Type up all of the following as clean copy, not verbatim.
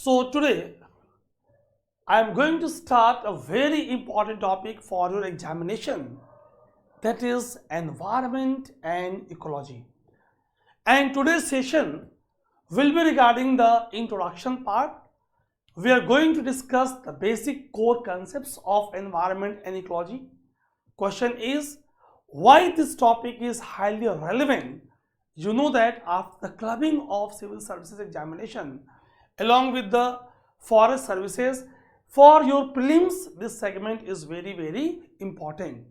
So today I am going to start a very important topic for your examination, that is environment and ecology. And today's session will be regarding the introduction part. We are going to discuss the basic core concepts of environment and ecology. Question is, why this topic is highly relevant? You know that after the clubbing of civil services examination along with the forest services, for your prelims this segment is very important,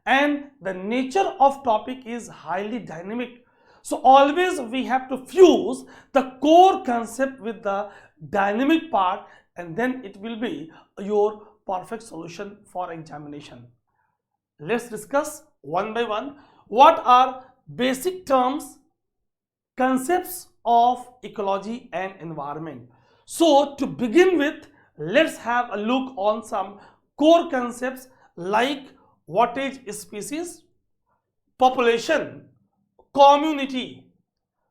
and the nature of topic is highly dynamic. So always we have to fuse the core concept with the dynamic part, and then it will be your perfect solution for examination. Let's discuss one by one what are basic terms, concepts of ecology and environment. So to begin with, let's have a look on some core concepts like what is species, population, community,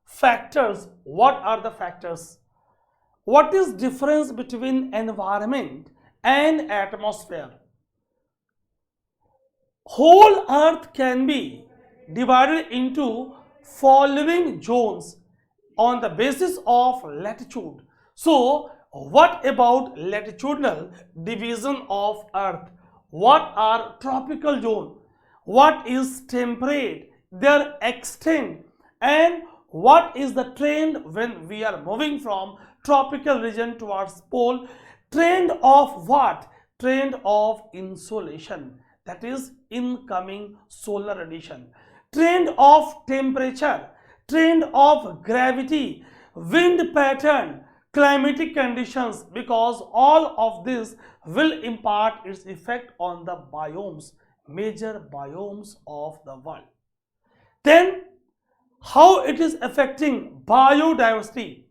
factors. What are the factors? What is difference between environment and atmosphere? Whole earth can be divided into following zones on the basis of latitude. So what about latitudinal division of earth? What are tropical zone? What is temperate, their extent, and what is the trend when we are moving from tropical region towards pole? Trend of what? Trend of insolation, that is incoming solar radiation. Trend of temperature, trend of gravity, wind pattern, climatic conditions, because all of this will impart its effect on the biomes, major biomes of the world. Then how it is affecting biodiversity?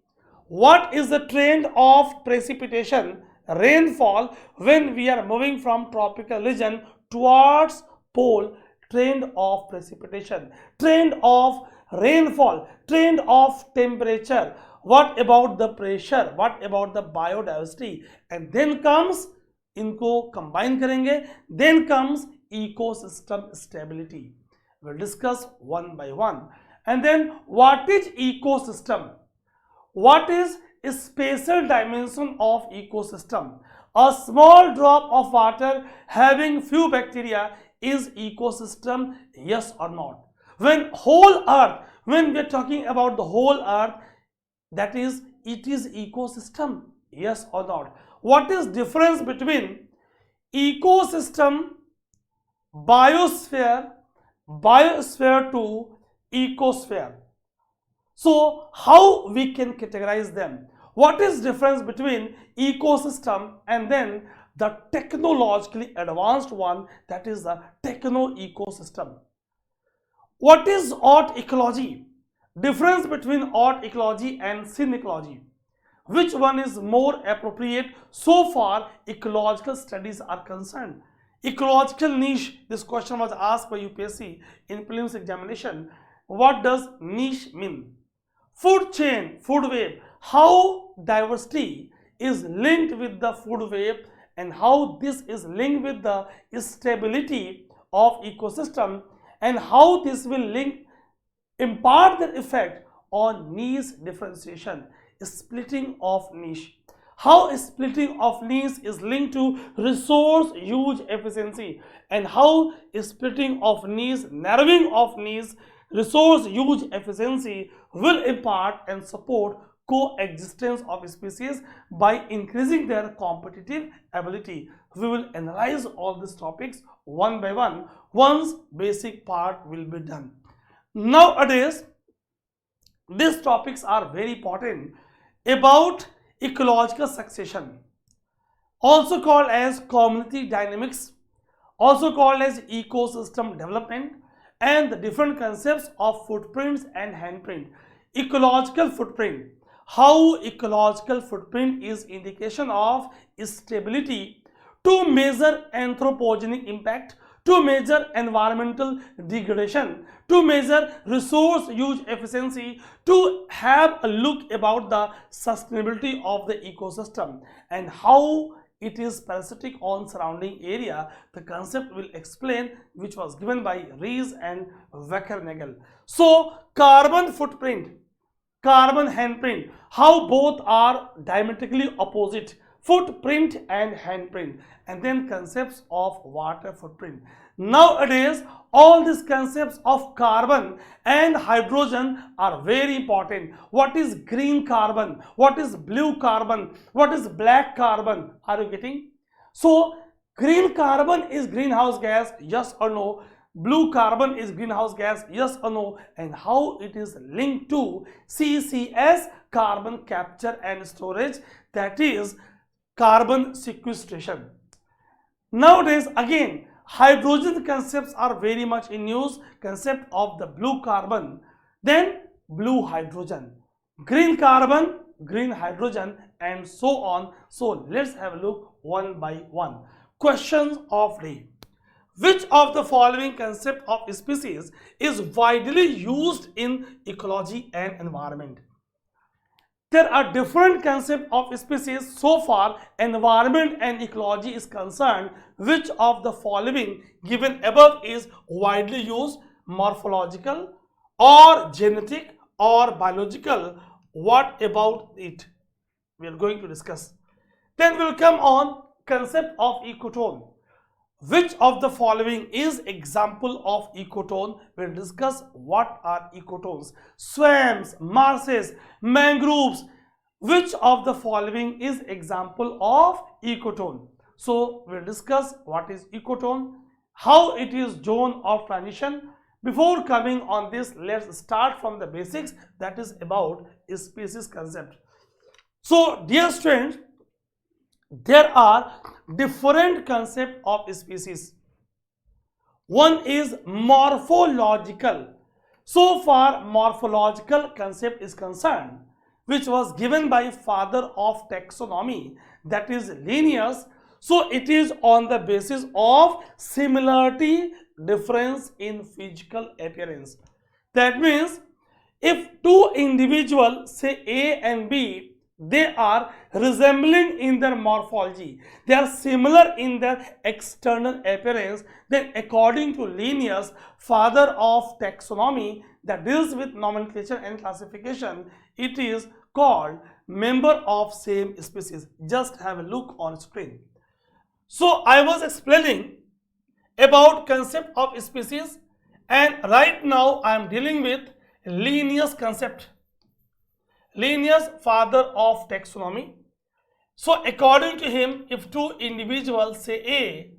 What is the trend of precipitation, rainfall when we are moving from tropical region towards pole? Trend of precipitation, trend of rainfall, trend of temperature. What about the pressure? What about the biodiversity? And then comes, इनको combine करेंगे, then comes ecosystem stability. We'll discuss one by one. And then what is ecosystem? What is a spatial dimension of ecosystem? A small drop of water having few bacteria is ecosystem, yes or not? When whole earth, when we are talking about the whole earth, that is, it is ecosystem, yes or not? What is difference between ecosystem, biosphere, biosphere to ecosphere? So how we can categorize them? What is difference between ecosystem and then the technologically advanced one, that is the techno-ecosystem? What is art ecology? Difference between art ecology and scene ecology. Which one is more appropriate so far ecological studies are concerned? Ecological niche, this question was asked by UPSC in prelims examination. What does niche mean? Food chain, food web, how diversity is linked with the food web and how this is linked with the stability of ecosystem, and how this will impart the effect on niche differentiation, splitting of niche. How splitting of niche is linked to resource use efficiency, and how splitting of niche, narrowing of niche, resource use efficiency will impart and support coexistence of species by increasing their competitive ability. We will analyze all these topics one by one once basic part will be done. Nowadays, these topics are very important about ecological succession, also called as community dynamics, also called as ecosystem development, and the different concepts of footprints and handprint. Ecological footprint. How ecological footprint is indication of stability. To measure anthropogenic impact, to measure environmental degradation, to measure resource use efficiency, to have a look about the sustainability of the ecosystem and how it is parasitic on surrounding area. The concept will explain, which was given by Rees and Wackernagel. So carbon footprint, carbon handprint, how both are diametrically opposite, footprint and handprint, and then concepts of water footprint. Nowadays all these concepts of carbon and hydrogen are very important. What is green carbon, what is blue carbon, what is black carbon, are you getting? So green carbon is greenhouse gas, yes or no? Blue carbon is greenhouse gas, yes or no? And how it is linked to CCS, carbon capture and storage, that is carbon sequestration. Nowadays again hydrogen concepts are very much in use, concept of the blue carbon, then blue hydrogen, green carbon, green hydrogen, and so on. So let's have a look one by one. Questions of day. Which of the following concept of species is widely used in ecology and environment? There are different concepts of species. So far environment and ecology is concerned. Which of the following given above is widely used? Morphological or genetic or biological? What about it? We are going to discuss. Then we'll come on concept of ecotone. Which of the following is example of ecotone? We'll discuss what are ecotones. Swamps, marshes, mangroves. Which of the following is example of ecotone? So we'll discuss what is ecotone, how it is zone of transition. Before coming on this, let's start from the basics, that is about species concept. So dear students, there are different concepts of species. One is morphological. So far morphological concept is concerned, which was given by father of taxonomy, that is Linnaeus. So it is on the basis of similarity difference in physical appearance. That means if two individuals, say A and B, they are resembling in their morphology, they are similar in their external appearance, then according to Linnaeus, father of taxonomy that deals with nomenclature and classification, it is called member of same species. Just have a look on screen. So I was explaining about concept of species, and right now I am dealing with Linnaeus concept. Linnaeus, father of taxonomy. So according to him, if two individuals, say A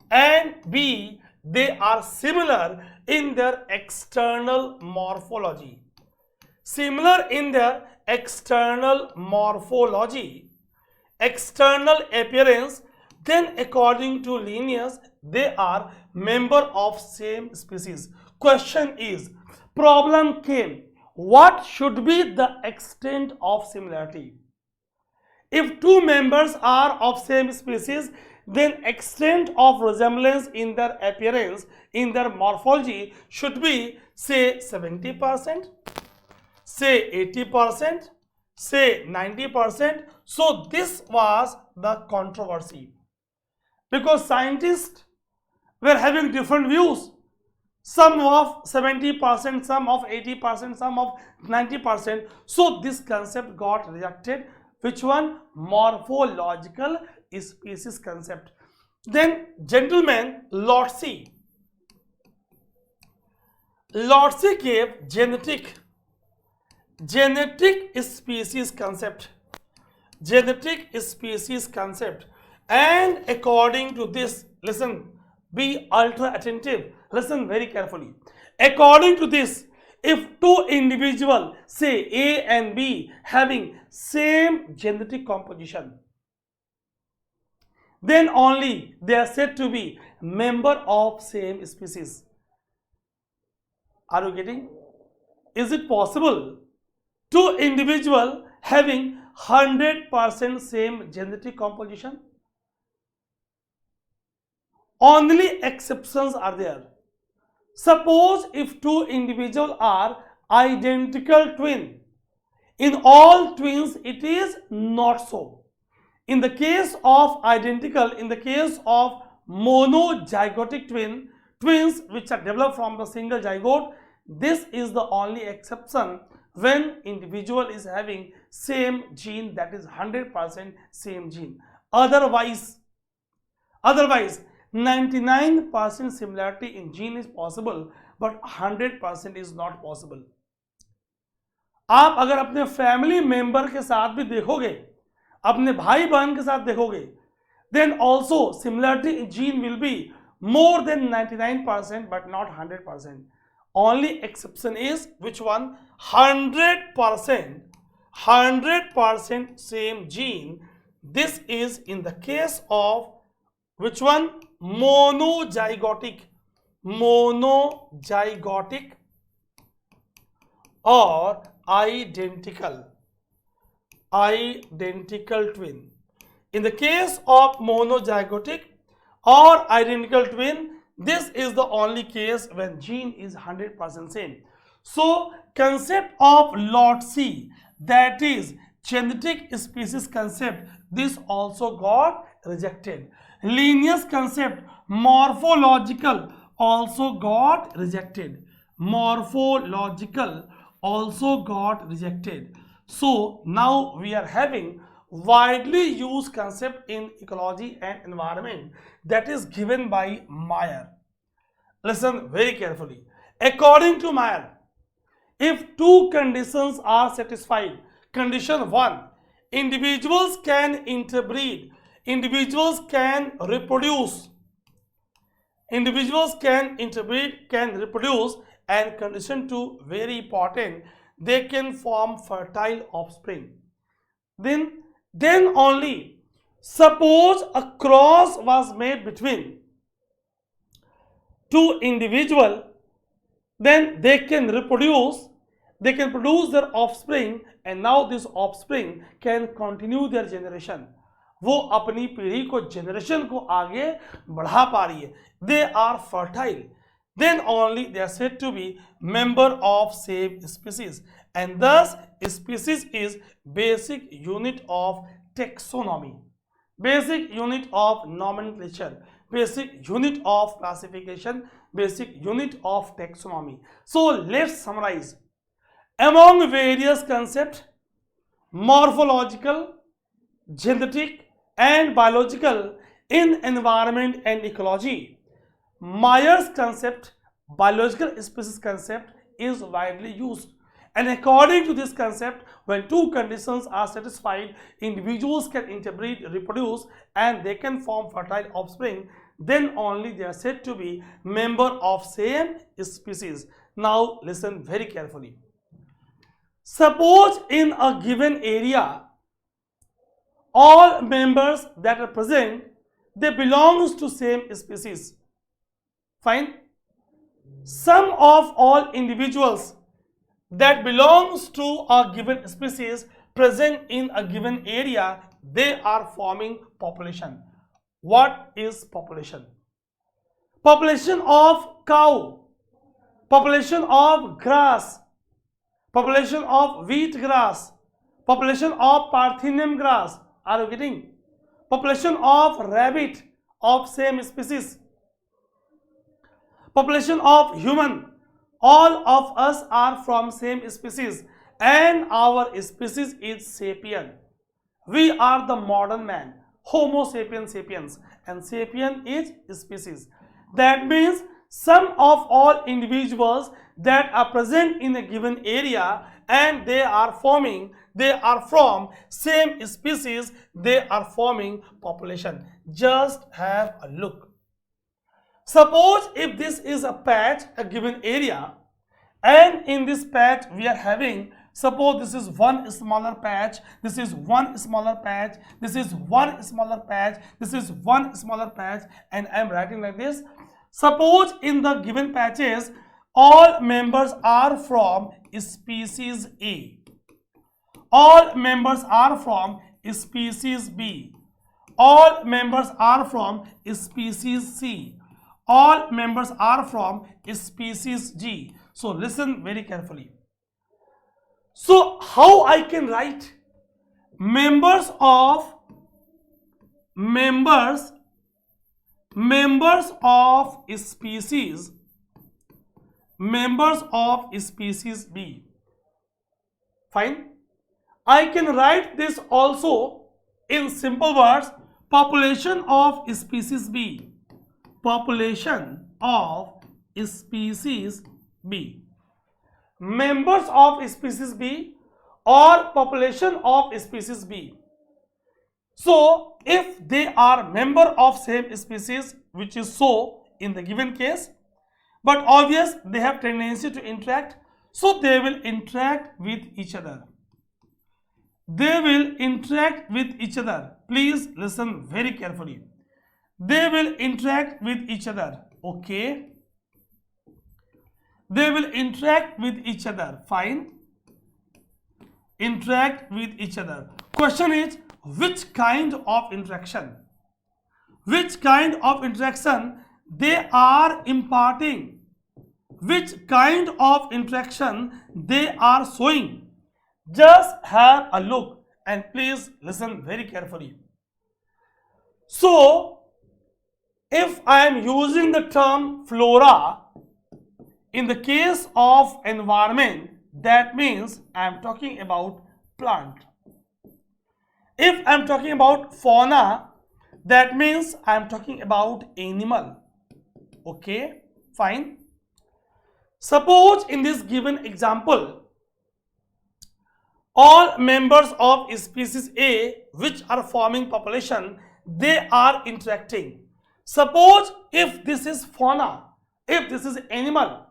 and B, they are similar in their external morphology, similar in their external morphology, external appearance, then according to Linnaeus, they are member of same species. Question is, problem came, what should be the extent of similarity? If two members are of same species, then extent of resemblance in their appearance, in their morphology should be, say 70%, say 80%, say 90%. So this was the controversy, because scientists were having different views, some of 70%, some of 80%, some of 90%. So this concept got rejected. Which one? Morphological species concept. Then gentleman Lotze gave genetic species concept, and according to this, listen, be ultra attentive, listen very carefully. According to this, if two individuals, say A and B, having same genetic composition, then only they are said to be member of same species. Are you getting? Is it possible two individuals having 100% same genetic composition? Only exceptions are there. Suppose if two individuals are identical twin, in all twins it is not so. In the case of identical, in the case of monozygotic twins which are developed from the single zygote, this is the only exception when individual is having same gene, that is 100% same gene. Otherwise 99% similarity in gene is possible, but 100% is not possible. आप अगर अपने family member के साथ भी देखोगे, अपने भाई बहन के साथ देखोगे, then also similarity in gene will be more than 99% but not 100%. Only exception is which one? 100% same gene. This is in the case of which one? Monozygotic or identical twin. In the case of monozygotic or identical twin, this is the only case when gene is 100% same. So concept of lot C, that is genetic species concept, this also got rejected. Linnaeus concept, morphological, also got rejected. So now we are having widely used concept in ecology and environment, that is given by Meyer. Listen very carefully. According to Meyer, if two conditions are satisfied, condition 1, individuals can interbreed, individuals can reproduce, and condition 2, very important, they can form fertile offspring. Then only, suppose a cross was made between two individuals, then they can produce their offspring, and now this offspring can continue their generation. वो अपनी पीढ़ी को, generation को आगे बढ़ा पा रही है. They are fertile. Then only they are said to be member of same species, and thus species is basic unit of taxonomy, basic unit of nomenclature, basic unit of classification, basic unit of taxonomy. So let's summarize. Among various concepts, morphological, genetic and biological in environment and ecology, Meyer's concept, biological species concept, is widely used. And according to this concept, when two conditions are satisfied, individuals can interbreed, reproduce, and they can form fertile offspring, then only they are said to be member of same species. Now listen very carefully. Suppose in a given area, all members that are present, they belongs to same species. Fine. Sum of all individuals that belongs to a given species present in a given area, they are forming population. What is population? Population of cow, population of grass, population of wheat grass, population of Parthenium grass. Are you getting? Population of rabbit of same species, population of human. All of us are from same species, and our species is sapien. We are the modern man, Homo sapiens sapiens, and sapien is species. That means sum of all individuals that are present in a given area, and they are from same species, they are forming population. Just have a look. Suppose if this is a patch, a given area, and in this patch we are having, suppose this is one smaller patch, this is one smaller patch, this is one smaller patch, this is one smaller patch, and I am writing like this. Suppose in the given patches, all members are from species A, all members are from species B, all members are from species C. All members are from species G. So listen very carefully. So how I can write members of species B. Fine. I can write this also in simple words. Population of species B. Population of species B. Members of species B or population of species B. So if they are member of same species, which is so in the given case, but obvious they have tendency to interact, so they will interact with each other. They will interact with each other. Please listen very carefully. They will interact with each other. Okay. They will interact with each other. Fine. Interact with each other. Question is, which kind of interaction? Which kind of interaction they are imparting? Which kind of interaction they are showing? Just have a look and please listen very carefully. So, if I am using the term flora in the case of environment, that means I am talking about plant. If I am talking about fauna, that means I am talking about animal. Okay, fine. Suppose in this given example, all members of species A which are forming population, they are interacting. Suppose if this is fauna, if this is animal,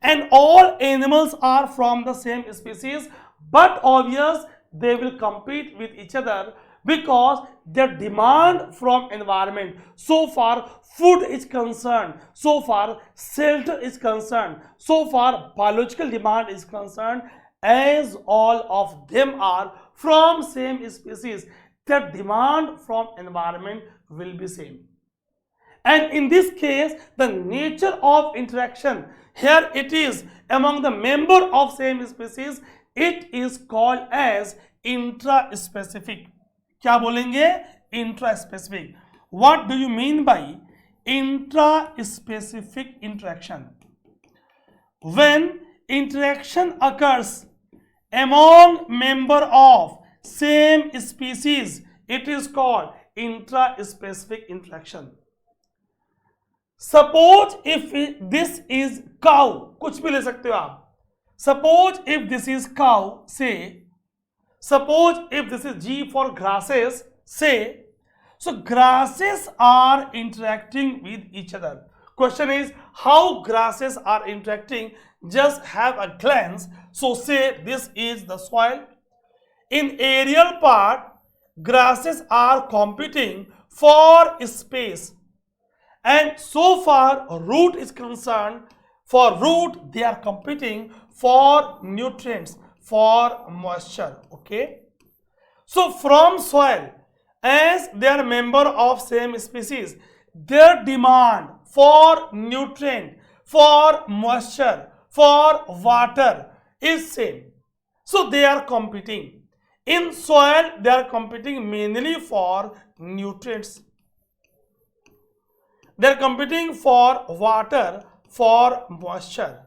and all animals are from the same species, but obvious they will compete with each other because their demand from environment, so far food is concerned, so far shelter is concerned, so far biological demand is concerned, as all of them are from same species, their demand from environment will be same. And in this case, the nature of interaction, here it is among the member of same species, it is called as intraspecific. क्या बोलेंगे? Intraspecific. What do you mean by intraspecific interaction? When interaction occurs among member of same species, it is called intraspecific interaction. Suppose if this is cow, कुछ भी ले सकते हो आप. Suppose if this is cow, say. Suppose if this is G for grasses, say. So grasses are interacting with each other. Question is, how grasses are interacting? Just have a glance. So say this is the soil. In aerial part, grasses are competing for space. And so far root is concerned, for root they are competing for nutrients, for moisture. Okay. So from soil, as they are member of same species, their demand for nutrient, for moisture, for water is same. So they are competing. In soil, they are competing mainly for nutrients. They are competing for water, for moisture.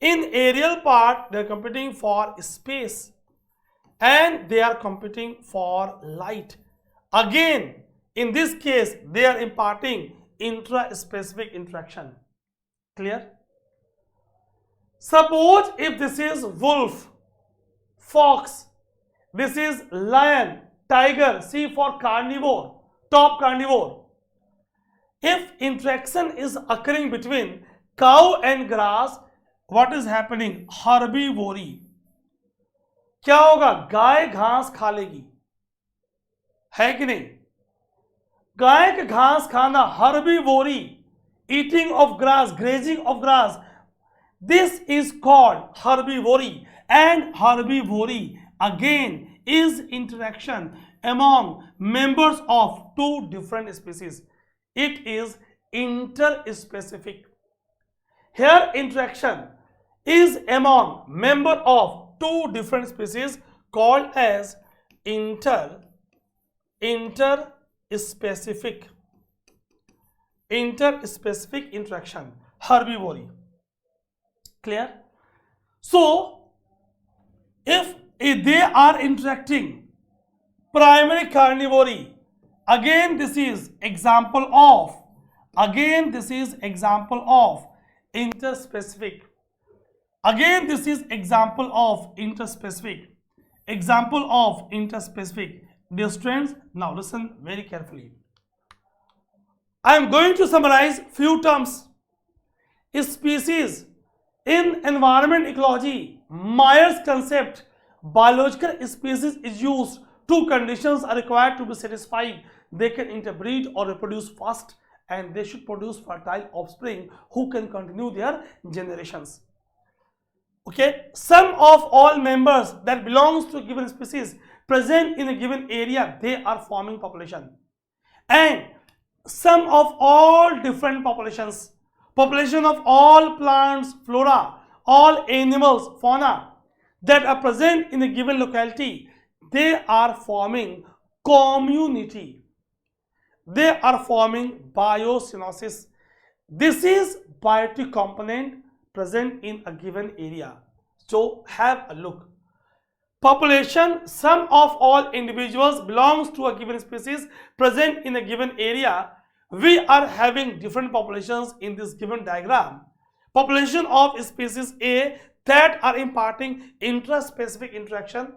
In aerial part, they are competing for space. And they are competing for light. Again, in this case, they are imparting intraspecific interaction. Clear? Suppose if this is wolf, fox, this is lion, tiger, C for carnivore, top carnivore. If interaction is occurring between cow and grass, what is happening? Herbivory. क्या होगा? गाय घास खा लेगी, है कि नहीं? गाय के घास खाना, herbivory, eating of grass, grazing of grass, this is called herbivory. And herbivory again is interaction. among members of two different species. It is interspecific. Here interaction is among member of two different species called as interspecific interaction, herbivory. Clear? So if they are interacting, primary carnivory, again this is example of interspecific. Again this is example of interspecific. Dear students, now listen very carefully. I am going to summarize few terms. Species in environment ecology, Myers concept, biological species is used. Two conditions are required to be satisfied. They can interbreed or reproduce fast, and they should produce fertile offspring who can continue their generations. Okay, sum of all members that belongs to a given species present in a given area, they are forming population. And sum of all different populations, population of all plants, flora, all animals, fauna that are present in a given locality, they are forming community. They are forming biosynosis. This is biotic component present in a given area. So have a look. Population, sum of all individuals belongs to a given species present in a given area. We are having different populations in this given diagram. Population of species A that are imparting intraspecific interaction.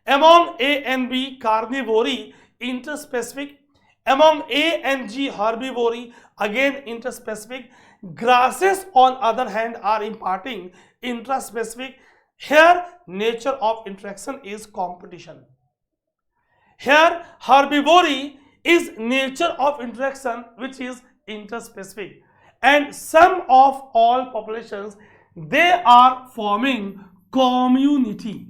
Among A and B, carnivory, interspecific. Among A and G, herbivory, again interspecific. Grasses on other hand are imparting intraspecific. Here nature of interaction is competition. Here herbivory is nature of interaction which is interspecific. And sum of all populations, they are forming community.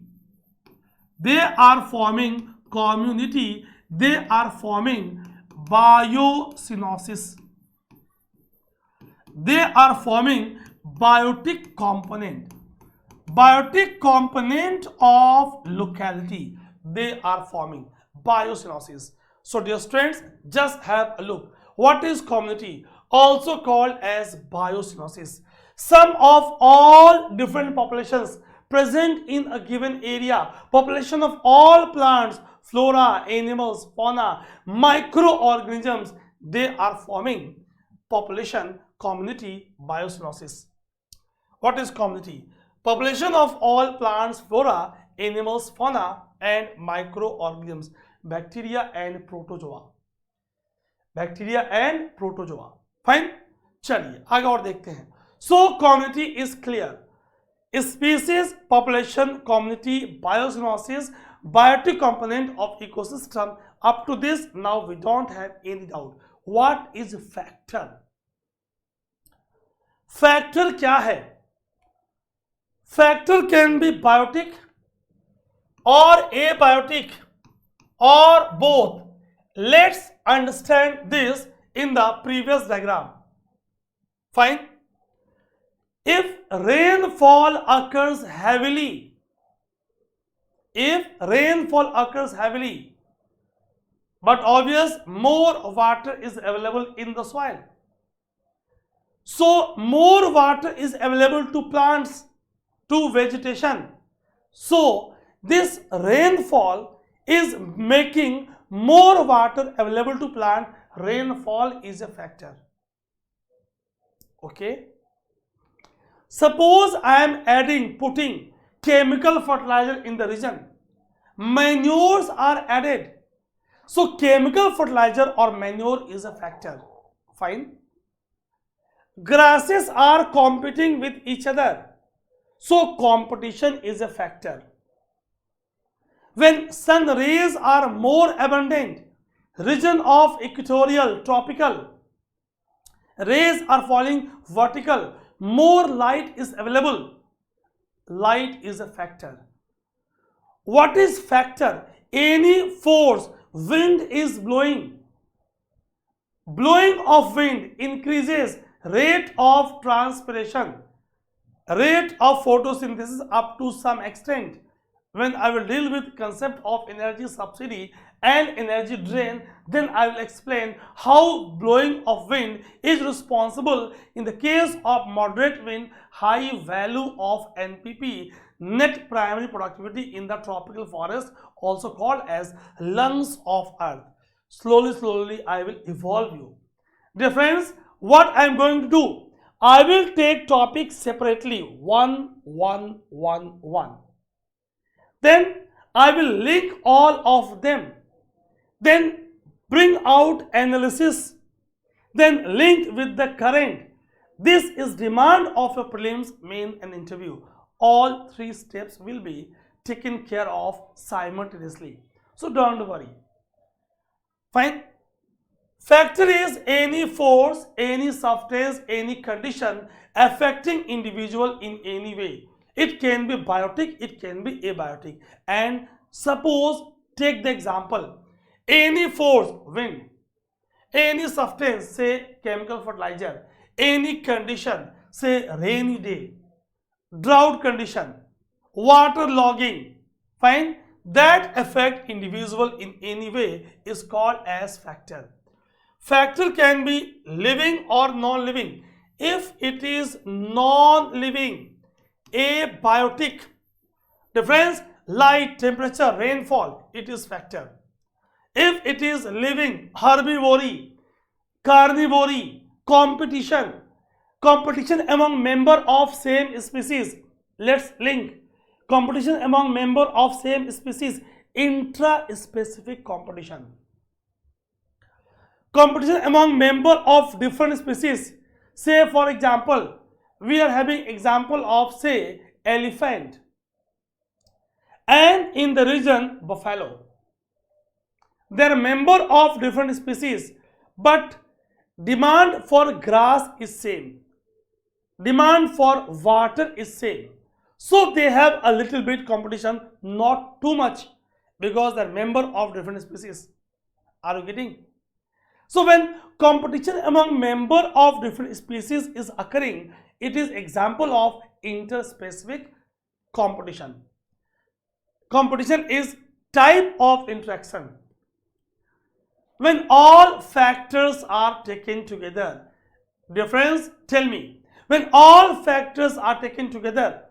They are forming community. They are forming biosynosis. They are forming biotic component of locality. They are forming biosynosis. So dear students, just have a look. What is community? Also called as biosynosis. Sum of all different populations present in a given area, population of all plants, flora, animals, fauna, microorganisms, they are forming population, community, biosynosis. What is community? Population of all plants, flora, animals, fauna and microorganisms, bacteria and protozoa. Fine. चलिए आगे और देखते हैं. So community is clear. Species, population, community, biosynosis, biotic component of ecosystem. Up to this, now we don't have any doubt. What is factor? Factor क्या है? Factor can be biotic or abiotic or both. Let's understand this in the previous diagram. Fine. If rainfall occurs heavily, but obvious more water is available in the soil. So more water is available to plants, to vegetation. So this rainfall is making more water available to plant. Rainfall is a factor. Okay. Suppose I am putting chemical fertilizer in the region. Manures are added. So chemical fertilizer or manure is a factor. Fine. Grasses are competing with each other. So competition is a factor. When sun rays are more abundant, region of equatorial, tropical, rays are falling vertical, more light is available. Light is a factor. What is factor? Any force wind is blowing. Blowing of wind increases rate of transpiration, rate of photosynthesis up to some extent. When I will deal with concept of energy subsidy and energy drain, then I will explain how blowing of wind is responsible in the case of moderate wind, high value of NPP, net primary productivity in the tropical forest, also called as lungs of earth. Slowly I will evolve you. Dear friends, what I am going to do, I will take topics separately, one. Then I will link all of them. Then bring out analysis. Then link with the current. This is demand of a prelims, main and interview. All three steps will be taken care of simultaneously. So don't worry. Fine. Factor is any force, any substance, any condition affecting individual in any way. It can be biotic, it can be abiotic. And suppose, take the example, any force, wind, any substance, say chemical fertilizer, any condition, say rainy day, drought condition, water logging, fine, that affect individual in any way is called as factor. Factor can be living or non-living. If it is non-living, abiotic, difference, light, temperature, rainfall, it is factor. If it is living, herbivory, carnivory, competition among member of same species, let's link competition among member of same species, intra-specific competition among member of different species. Say for example, we are having example of say elephant, and in the region buffalo. They are member of different species, but demand for grass is same, demand for water is same. So they have a little bit competition, not too much, because they are member of different species. Are you getting? So when competition among member of different species is occurring, it is example of interspecific competition. Competition is type of interaction. When all factors are taken together, dear friends, tell me, when all factors are taken together,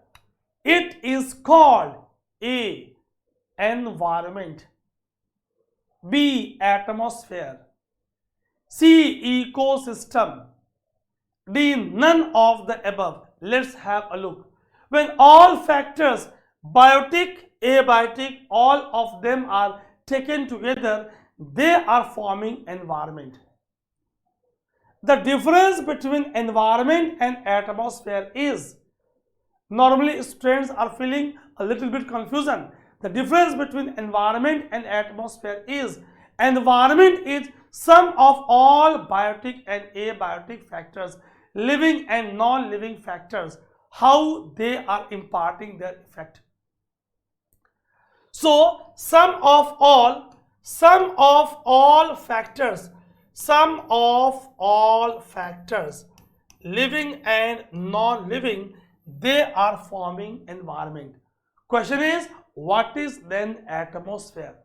it is called A, environment, B, atmosphere, C, ecosystem, D, none of the above. Let's have a look. When all factors, biotic, abiotic, all of them are taken together, they are forming environment. The difference between environment and atmosphere is, normally students are feeling a little bit confusion. The difference between environment and atmosphere is, environment is sum of all biotic and abiotic factors, living and non-living factors, how they are imparting their effect. So sum of all factors, living and non-living, they are forming environment. Question is, what is then atmosphere?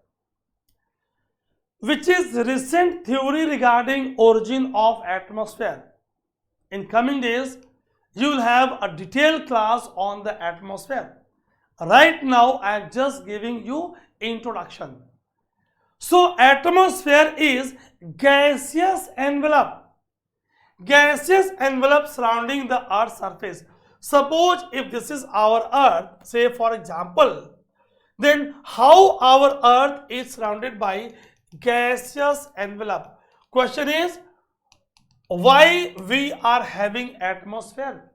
Which is recent theory regarding origin of atmosphere. In coming days, you will have a detailed class on the atmosphere. Right now, I am just giving you introduction. So, atmosphere is gaseous envelope surrounding the Earth's surface. Suppose if this is our Earth, say for example, then how our Earth is surrounded by gaseous envelope. Question is, why we are having atmosphere?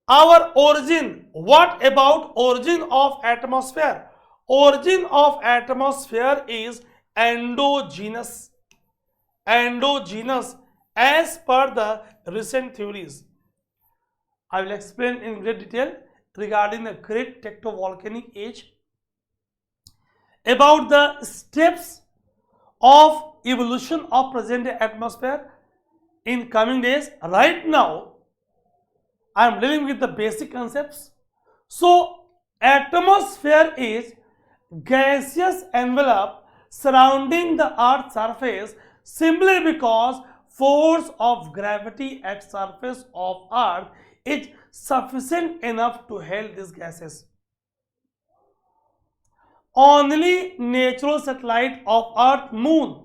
Our origin, what about origin of atmosphere? Origin of atmosphere is endogenous as per the recent theories. I will explain in great detail regarding the great tectovolcanic age, about the steps of evolution of present day atmosphere in coming days. Right now, I am dealing with the basic concepts. So, atmosphere is gaseous envelope surrounding the Earth's surface simply because force of gravity at surface of Earth is sufficient enough to hold these gases. Only natural satellite of Earth Moon,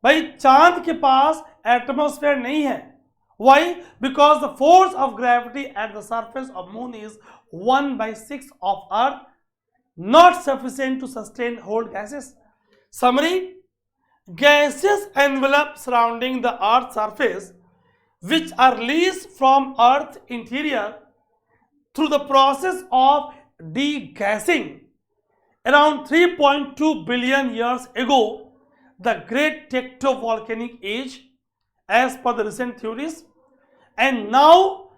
भाई चांद के पास atmosphere नहीं है. Why? Because the force of gravity at the surface of Moon is 1/6 of Earth, not sufficient to sustain hold gases. Summary: gaseous envelope surrounding the Earth's surface, which are released from Earth's interior through the process of degassing around 3.2 billion years ago, the great tectovolcanic age, as per the recent theories. And now,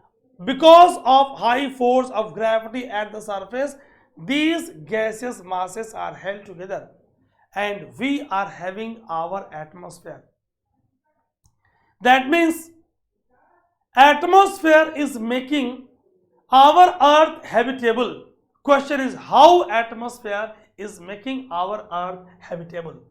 because of high force of gravity at the surface, these gaseous masses are held together and we are having our atmosphere. That means atmosphere is making our Earth habitable. Question is, how atmosphere is making our Earth habitable?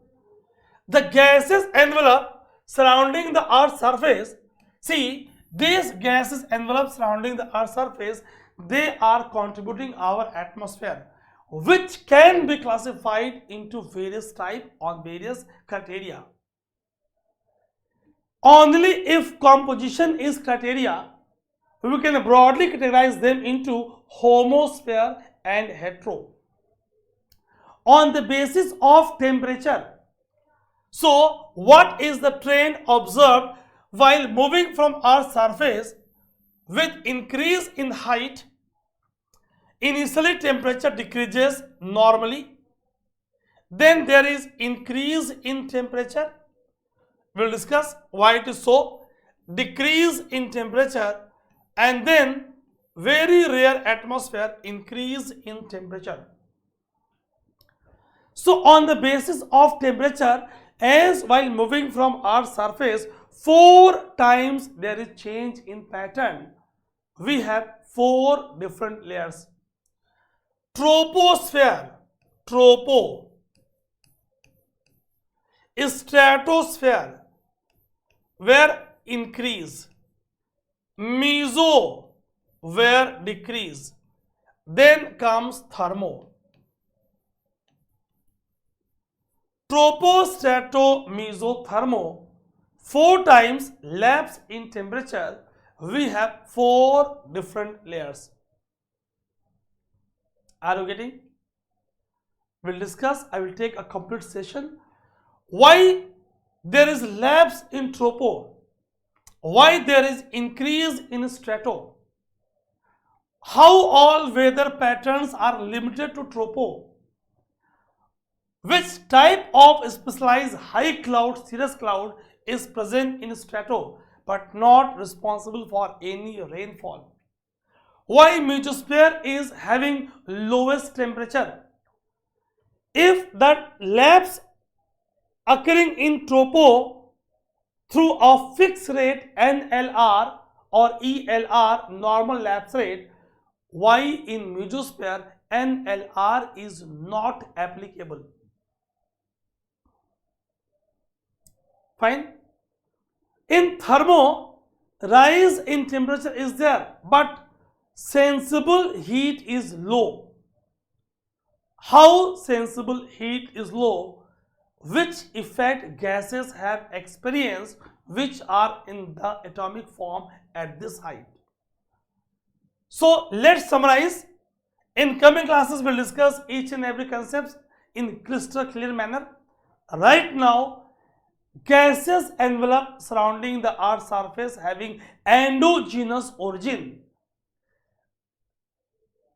The gaseous envelope surrounding the Earth's surface, see, these gaseous envelopes surrounding the Earth's surface, they are contributing our atmosphere, which can be classified into various types on various criteria. Only if composition is criteria, we can broadly categorize them into homosphere and hetero. On the basis of temperature, so what is the trend observed while moving from Earth's surface? With increase in height, initially temperature decreases normally, then there is increase in temperature. We will discuss why it is so. Decrease in temperature and then very rare atmosphere, increase in temperature. So on the basis of temperature, as while moving from Earth's surface, 4 times there is change in pattern. We have 4 different layers. Troposphere, tropo. Stratosphere, where increase. Meso, where decrease. Then comes thermo. Tropo, strato, meso, thermo. 4 times lapse in temperature. We have 4 different layers. Are you getting? We'll discuss. I will take a complete session. Why there is lapse in tropo? Why there is increase in strato? How all weather patterns are limited to tropo? Which type of specialized high cloud, cirrus cloud is present in strato but not responsible for any rainfall? Why mesosphere is having lowest temperature? If that lapse occurring in tropo through a fixed rate NLR or ELR, normal lapse rate, why in mesosphere NLR is not applicable? Fine. In thermo, rise in temperature is there, but sensible heat is low. How sensible heat is low? Which effect gases have experienced which are in the atomic form at this height? So let's summarize. In coming classes, we'll discuss each and every concept in crystal clear manner. Right now, gaseous envelope surrounding the Earth's surface having endogenous origin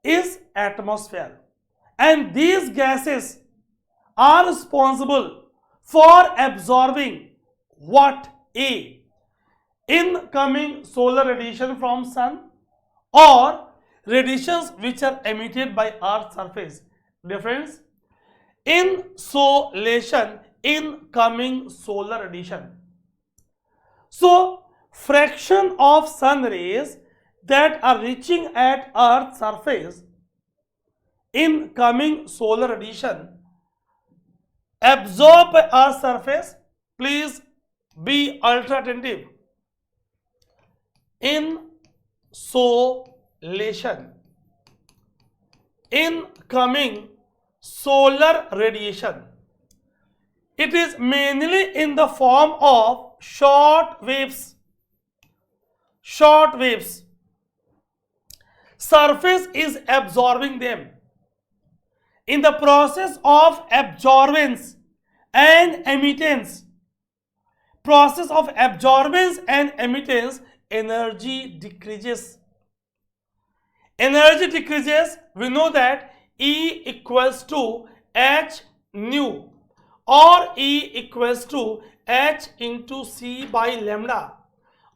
is atmosphere, and these gases are responsible for absorbing what? A, incoming solar radiation from sun or radiations which are emitted by Earth's surface. Difference: insolation incoming solar radiation. So, fraction of sun rays that are reaching at Earth's surface, incoming solar radiation, absorbed by Earth's surface. Please be ultra attentive. Insolation, incoming solar radiation. It is mainly in the form of short waves. Short waves. Surface is absorbing them. In the process of absorbance and emittance, energy decreases. Energy decreases. We know that E equals to H nu, or E equals to H into C by lambda,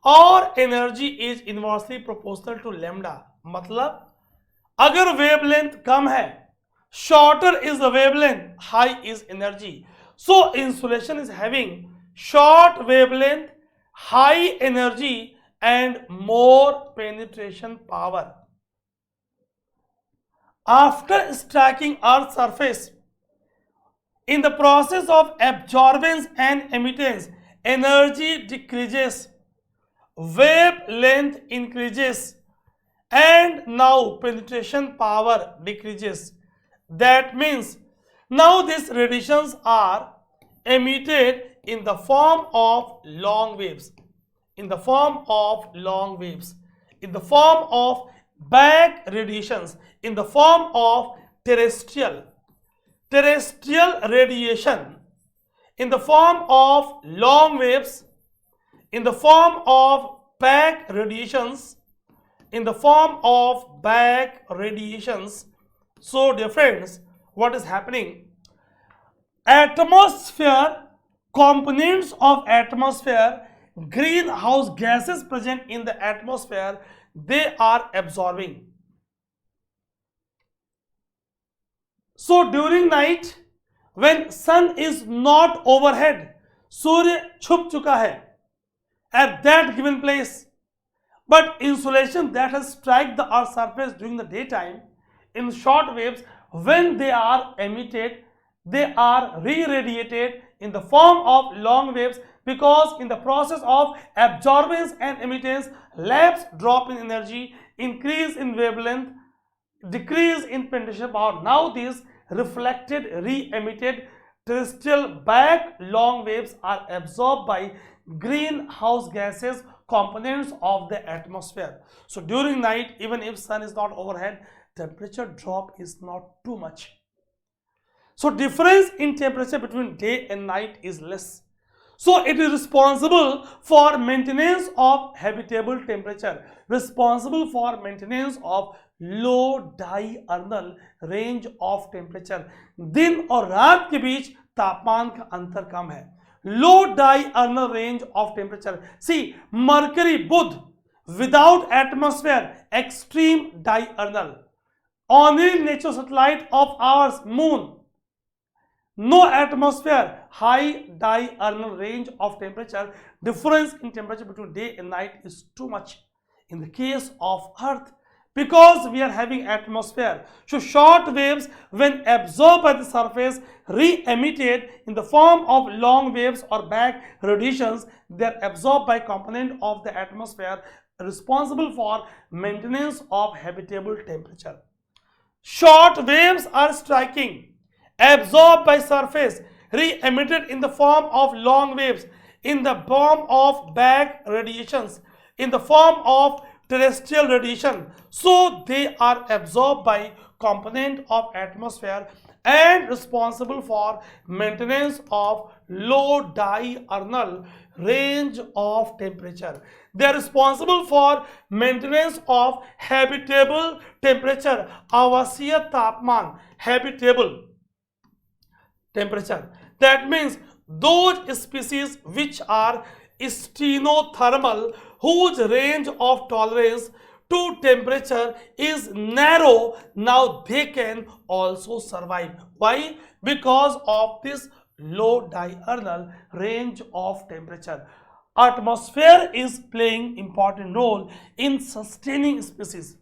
or energy is inversely proportional to lambda. मतलब अगर wavelength कम है, shorter is the wavelength, high is energy. So insulation is having short wavelength, high energy and more penetration power. After striking Earth's surface, in the process of absorbance and emittance, energy decreases, wavelength increases, and now penetration power decreases. That means now these radiations are emitted in the form of long waves, in the form of back radiations, in the form of terrestrial radiation, in the form of long waves, in the form of back radiations, So dear friends, what is happening? Atmosphere, components of atmosphere, greenhouse gases present in the atmosphere, they are absorbing. So during night, when sun is not overhead, Surya छुप चुका है at that given place, but insolation that has struck the Earth's surface during the daytime in short waves, when they are emitted, they are re-radiated in the form of long waves, because in the process of absorbance and emittance, lapse, drop in energy, increase in wavelength, decrease in penetration power. Now these reflected, re-emitted terrestrial back long waves are absorbed by greenhouse gases, components of the atmosphere. So during night, even if sun is not overhead, temperature drop is not too much. So difference in temperature between day and night is less. So it is responsible for maintenance of habitable temperature, responsible for maintenance of low diurnal range of temperature. दिन और रात के बीच तापमान का अंतर कम है. Low diurnal range of temperature. See, Mercury, Buddh, without atmosphere, extreme diurnal. Only natural satellite of ours, Moon, no atmosphere, high diurnal range of temperature. Difference in temperature between day and night is too much. In the case of Earth, because we are having atmosphere, so short waves, when absorbed by the surface, re-emitted in the form of long waves or back radiations, they are absorbed by component of the atmosphere, responsible for maintenance of habitable temperature. Short waves are striking, absorbed by surface, re-emitted in the form of long waves, in the form of back radiations, in the form of terrestrial radiation. So they are absorbed by component of atmosphere and responsible for maintenance of low diurnal range of temperature. They are responsible for maintenance of habitable temperature, avasiya तापमान, habitable temperature. That means those species which are stenothermal, whose range of tolerance to temperature is narrow, now they can also survive. Why? Because of this low diurnal range of temperature. Atmosphere is playing important role in sustaining species.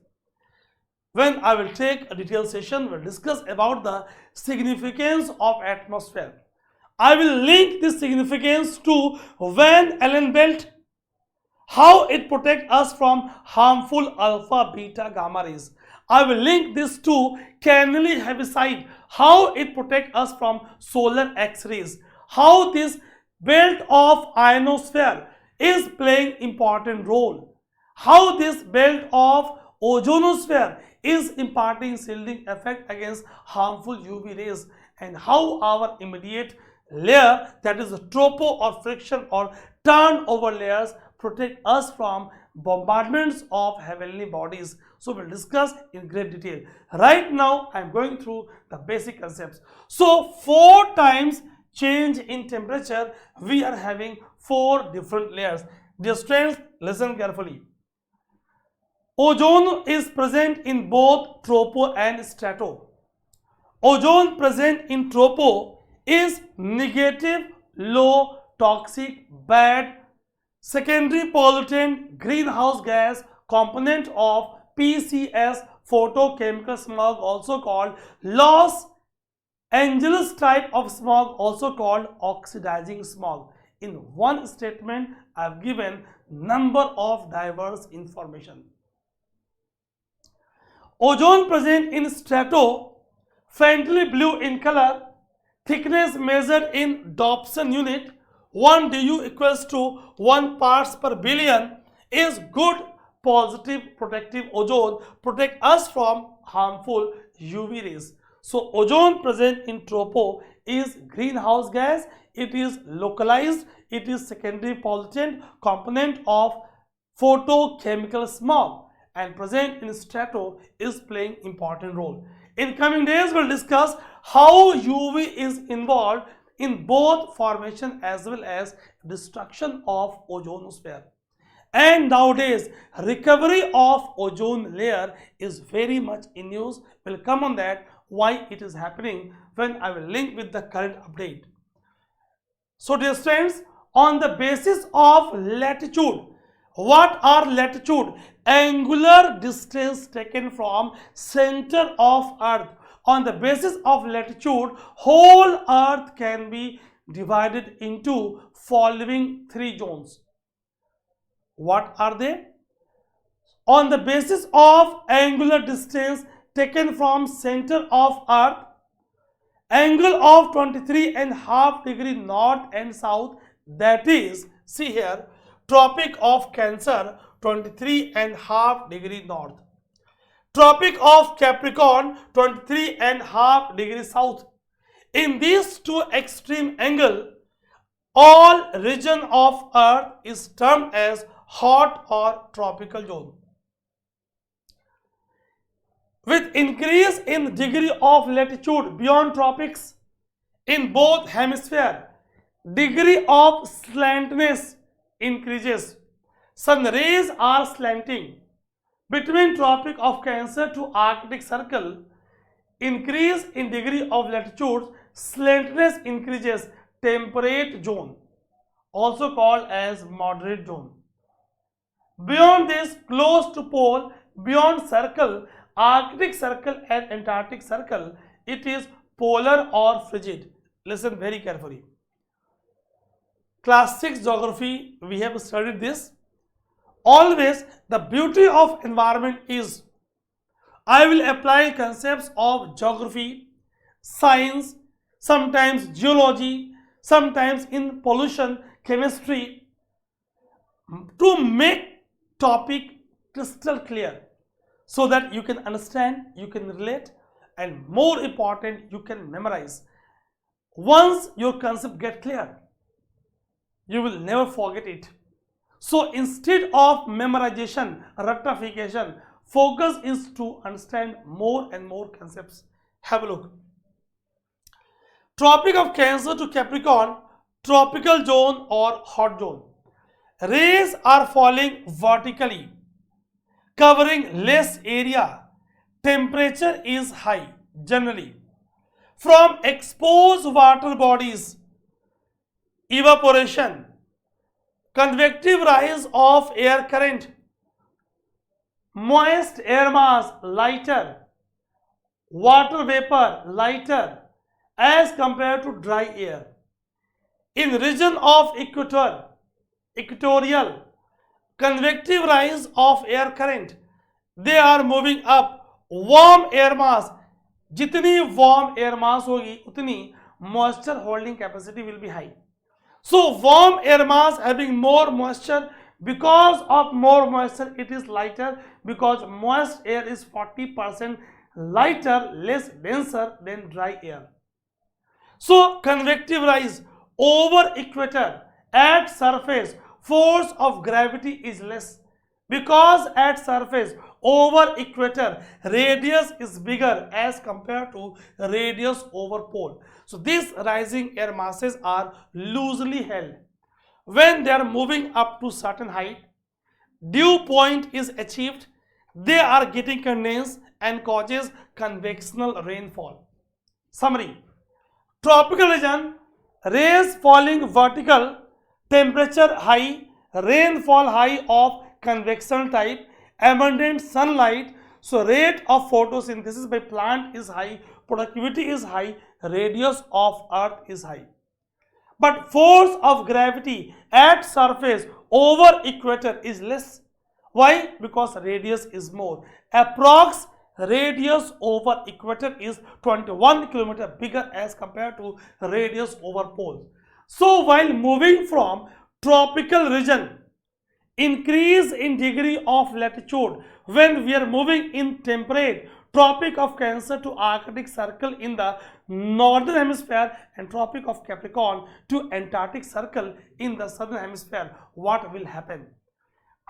When I will take a detailed session, we'll discuss about the significance of atmosphere. I will link this significance to Van Allen belt, how it protects us from harmful alpha, beta, gamma rays. I will link this to Canley heaviside, how it protects us from solar X-rays, how this belt of ionosphere is playing important role, how this belt of ozonosphere is imparting shielding effect against harmful UV rays, and how our immediate layer, that is the tropo or friction or turnover layers, protect us from bombardments of heavenly bodies. So we'll discuss in great detail. Right now I am going through the basic concepts. So 4 times change in temperature, we are having 4 different layers. Dear students, listen carefully. Ozone is present in both tropo and strato. Ozone present in tropo is negative, low, toxic, bad, secondary pollutant, greenhouse gas, component of PCS, photochemical smog, also called Los Angeles type of smog, also called oxidizing smog. In one statement, I have given number of diverse information. Ozone present in strato, faintly blue in color, thickness measured in Dobson unit, 1 du equals to 1 parts per billion, is good positive protective ozone, protect us from harmful UV rays. So ozone present in tropo is greenhouse gas, it is localized, it is secondary pollutant, component of photochemical smog, and present in strato is playing important role. In coming days, we'll discuss how UV is involved in both formation as well as destruction of ozonosphere. And nowadays, recovery of ozone layer is very much in use. We'll come on that, why it is happening, when I will link with the current update. So dear friends, on the basis of latitude, what are latitude? Angular distance taken from center of earth. On the basis of latitude, whole earth can be divided into following 3 zones. What are they? On the basis of angular distance taken from center of earth, angle of 23.5 degree north and south, that is, see here, Tropic of Cancer 23.5 degree north, Tropic of Capricorn 23.5 degree south. In these 2 extreme angle, all region of earth is termed as hot or tropical zone. With increase in degree of latitude beyond tropics in both hemispheres, degree of slantness increases. Sun rays are slanting. Between Tropic of Cancer to Arctic Circle, increase in degree of latitude, slantness increases, temperate zone, also called as moderate zone. Beyond this, close to pole, beyond circle, Arctic Circle and Antarctic Circle, it is polar or frigid. Listen very carefully. Class 6 geography, we have studied this. Always the beauty of environment is, I will apply concepts of geography, science, sometimes geology, sometimes in pollution, chemistry, to make topic crystal clear, so that you can understand, you can relate, and more important, you can memorize. Once your concept get clear, you will never forget it. So instead of memorization, rectification, focus is to understand more and more concepts. Have a look. Tropic of Cancer to Capricorn, tropical zone or hot zone. Rays are falling vertically, covering less area. Temperature is high generally. From exposed water bodies, evaporation, convective rise of air current, moist air mass lighter, water vapor lighter as compared to dry air. In region of equatorial, convective rise of air current, they are moving up. Warm air mass, जितनी warm air mass होगी उतनी moisture holding capacity will be high. So warm air mass having more moisture, because of more moisture it is lighter, because moist air is 40% lighter, less denser than dry air. So convective rise over equator, at surface force of gravity is less, because at surface over equator radius is bigger as compared to radius over pole. So these rising air masses are loosely held. When they are moving up to certain height, dew point is achieved, they are getting condensed and causes convectional rainfall. Summary: tropical region, rays falling vertical, temperature high, rainfall high of convection type, abundant sunlight, so rate of photosynthesis by plant is high, productivity is high, radius of earth is high. But force of gravity at surface over equator is less. Why? Because radius is more. Approx radius over equator is 21 km bigger as compared to radius over pole. So while moving from tropical region, increase in degree of latitude, when we are moving in temperate Tropic of Cancer to Arctic Circle in the northern hemisphere and Tropic of Capricorn to Antarctic Circle in the southern hemisphere, what will happen?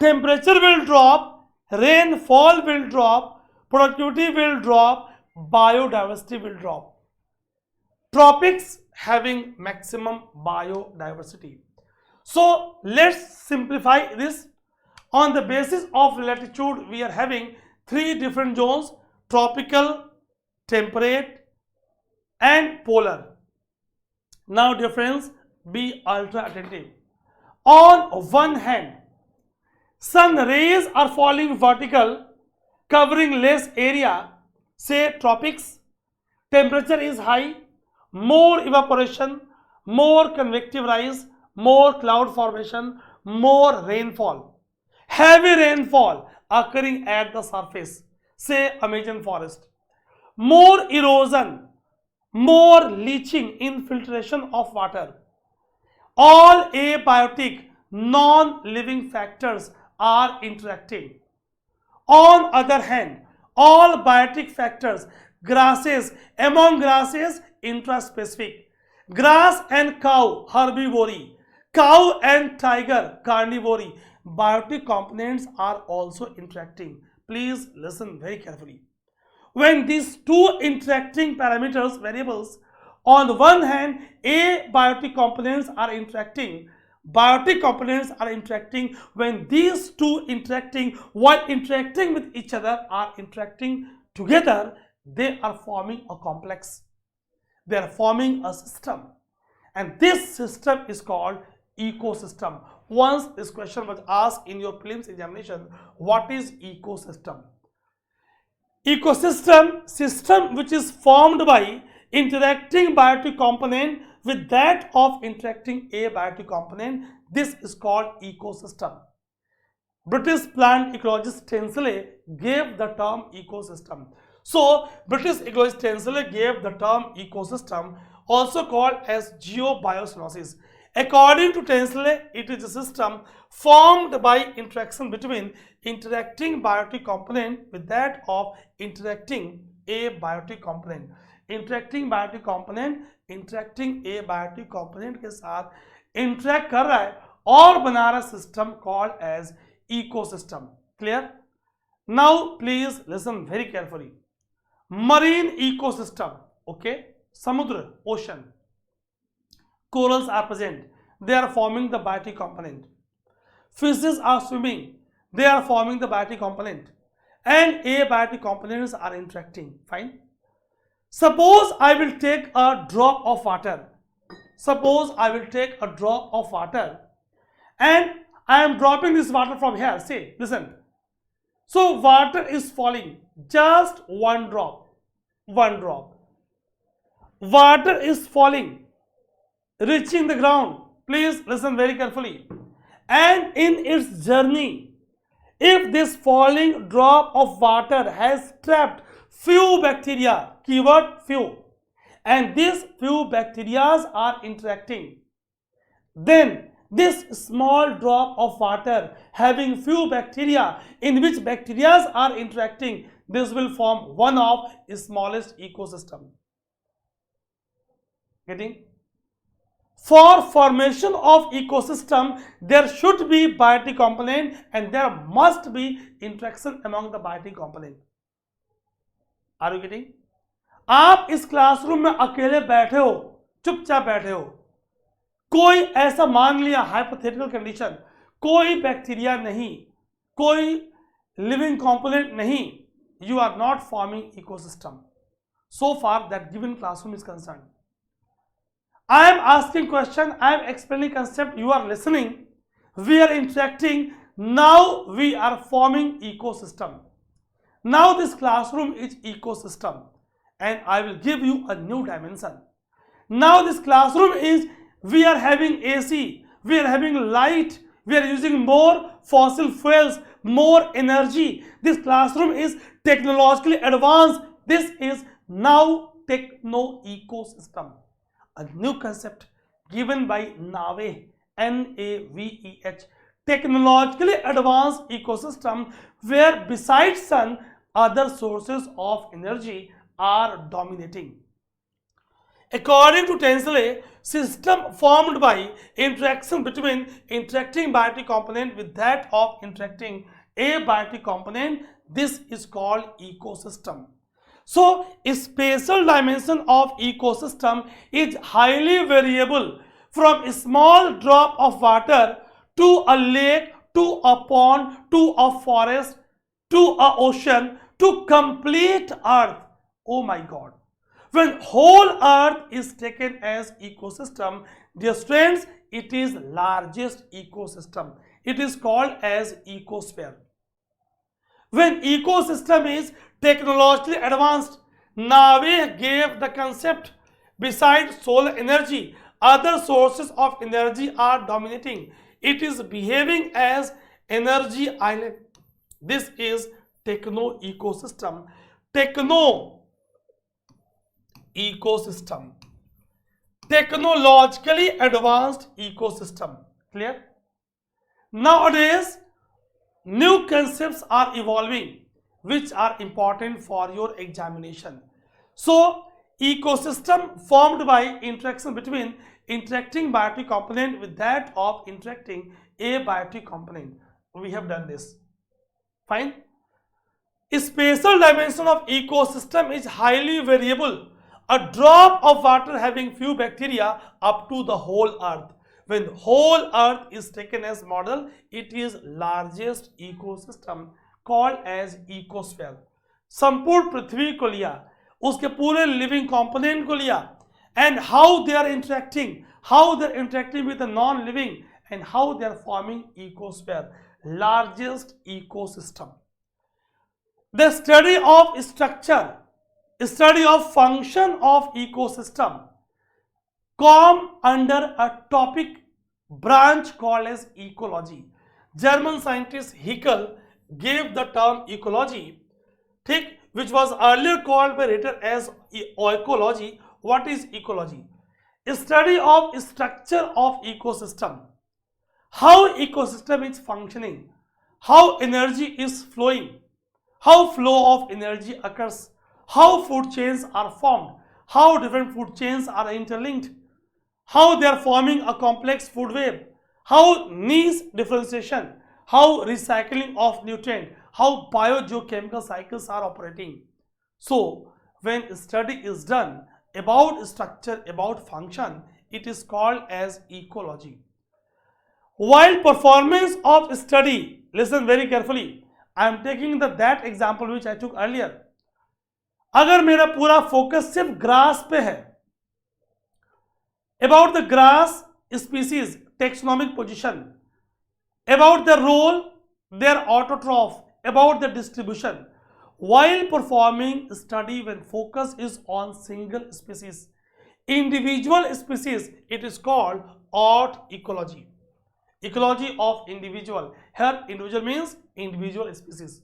Temperature will drop, rainfall will drop, productivity will drop, biodiversity will drop. Tropics having maximum biodiversity. So let's simplify this. On the basis of latitude, we are having three different zones: tropical, temperate and polar. Now difference, be ultra attentive. On one hand, sun rays are falling vertical, covering less area, say tropics, temperature is high, more evaporation, more convective rise, more cloud formation, more rainfall. Heavy rainfall occurring at the surface, say Amazon forest. More erosion, more leaching, infiltration of water. All abiotic, non-living factors are interacting. On other hand, all biotic factors, grasses, among grasses, intraspecific. Grass and cow, herbivory. Cow and tiger, carnivory. Biotic components are also interacting. Please listen very carefully. When these two interacting parameters, variables, on the one hand, abiotic components are interacting, biotic components are interacting, when these two interacting, while interacting with each other, are interacting together, they are forming a complex. They are forming a system. And this system is called ecosystem. Once this question was asked in your prelims examination, what is ecosystem? Ecosystem, system which is formed by interacting biotic component with that of interacting abiotic component. This is called ecosystem. British plant ecologist Tinsley gave the term ecosystem. So British ecologist Tinsley gave the term ecosystem, also called as geobiosinosis. According to Tinsley, it is a system formed by interaction between interacting biotic component with that of interacting abiotic component. Interacting biotic component interacting abiotic component के साथ interact कर रहा है और बना रहा system called as ecosystem. Clear? Now please listen very carefully. Marine ecosystem, okay, समुद्र, ocean, corals are present, they are forming the biotic component. Fishes are swimming, they are forming the biotic component, and abiotic components are interacting. Fine. Suppose I will take a drop of water suppose I will take a drop of water and I am dropping this water from here. See, listen. So water is falling, just one drop, one drop. Water is falling, reaching the ground. Please listen very carefully. And in its journey, if this falling drop of water has trapped few bacteria, keyword few, and these few bacteria are interacting, then this small drop of water having few bacteria in which bacteria are interacting, this will form one of the smallest ecosystem. Getting? For formation of ecosystem, there should be biotic component and there must be interaction among the biotic component. Are you getting? आप इस classroom में अकेले बैठे हो, चुपचाप बैठे हो, कोई ऐसा मान लिया हाइपोथेटिकल कंडीशन, कोई बैक्टीरिया नहीं, कोई लिविंग कंपोनेंट नहीं, you are not forming ecosystem. So far that given classroom is concerned. I am asking question, I am explaining concept, you are listening, we are interacting, now we are forming ecosystem. Now this classroom is ecosystem and I will give you a new dimension. Now this classroom is, we are having AC, we are having light, we are using more fossil fuels, more energy. This classroom is technologically advanced. This is now techno ecosystem. A new concept given by NAVEH, N-A-V-E-H, technologically advanced ecosystem where besides sun, other sources of energy are dominating. According to Tinsley, system formed by interaction between interacting biotic component with that of interacting abiotic component, this is called ecosystem. So, a spatial dimension of ecosystem is highly variable from a small drop of water to a lake, to a pond, to a forest, to a ocean, to complete earth. Oh my God. When whole earth is taken as ecosystem, dear students, it is largest ecosystem. It is called as ecosphere. When ecosystem is technologically advanced, NAVEH gave the concept besides solar energy, other sources of energy are dominating. It is behaving as energy island. This is techno ecosystem. Techno ecosystem. Technologically advanced ecosystem. Clear? Nowadays, new concepts are evolving which are important for your examination. So, ecosystem formed by interaction between interacting biotic component with that of interacting abiotic component. We have done this. Fine. A spatial dimension of ecosystem is highly variable. A drop of water having few bacteria up to the whole earth. When whole earth is taken as model, it is largest ecosystem called as ecosphere. संपूर्ण पृथ्वी को लिया, उसके पूरे living component को लिया, and how they are interacting with the non-living, and how they are forming ecosphere, largest ecosystem. The study of structure, study of function of ecosystem come under a topic branch called as ecology. German scientist Haeckel gave the term ecology, which was earlier called by Ritter as ecology. What is ecology? A study of structure of ecosystem, how ecosystem is functioning, how energy is flowing, how flow of energy occurs, how food chains are formed, how different food chains are interlinked, how they are forming a complex food web, how niche differentiation, how recycling of nutrient, how biogeochemical cycles are operating. So, when study is done about structure, about function, it is called as ecology. While performance of study, listen very carefully, I am taking that example which I took earlier. अगर मेरा पूरा focus सिर्फ grass पे है, about the grass species taxonomic position, about their role, their autotroph, about the distribution. While performing study when focus is on single species, individual species, it is called art ecology. Ecology of individual. Here individual means individual species.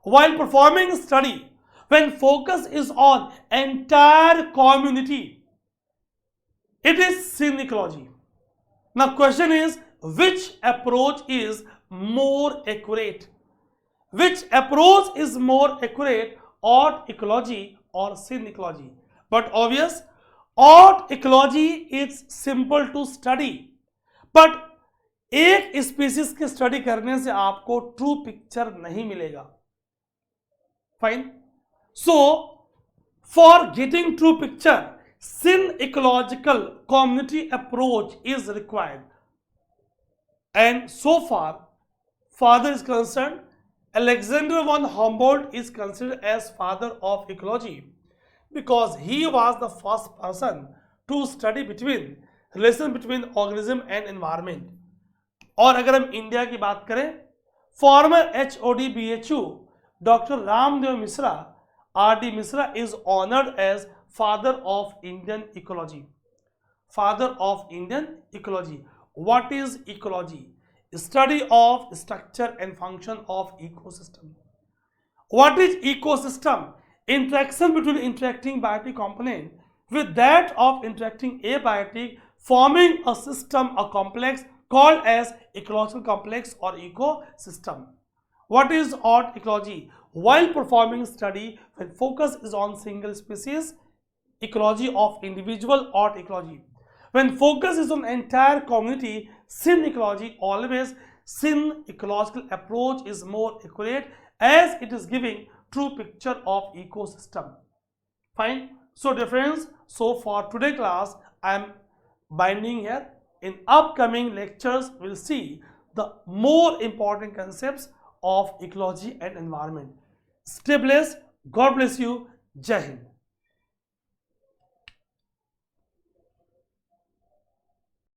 While performing study when focus is on entire community, it is syn ecology. Now question is, which approach is more accurate? Which approach is more accurate, art ecology or syn ecology? But obvious, art ecology is simple to study, but एक species के study करने से आपको true picture नहीं मिलेगा. Fine. So for getting true picture, syn ecological community approach is required. And so far, father is concerned, Alexander von Humboldt is considered as father of ecology because he was the first person to study relation between organism and environment. और अगर हम India की बात करें, farmer HOD BHU doctor Ramdev Mishra RD Misra is honored as father of Indian ecology. Father of Indian ecology. What is ecology? Study of structure and function of ecosystem. What is ecosystem? Interaction between interacting biotic component with that of interacting abiotic, forming a system, a complex called as ecological complex or ecosystem. What is art ecology? While performing study when focus is on single species, ecology of individual, art ecology. When focus is on entire community, syn ecology. Always syn ecological approach is more accurate as it is giving true picture of ecosystem. Fine. So dear friends, so for today class I am binding here. In upcoming lectures we'll see the more important concepts of ecology and environment. Stay blessed. God bless you. Jai Hind.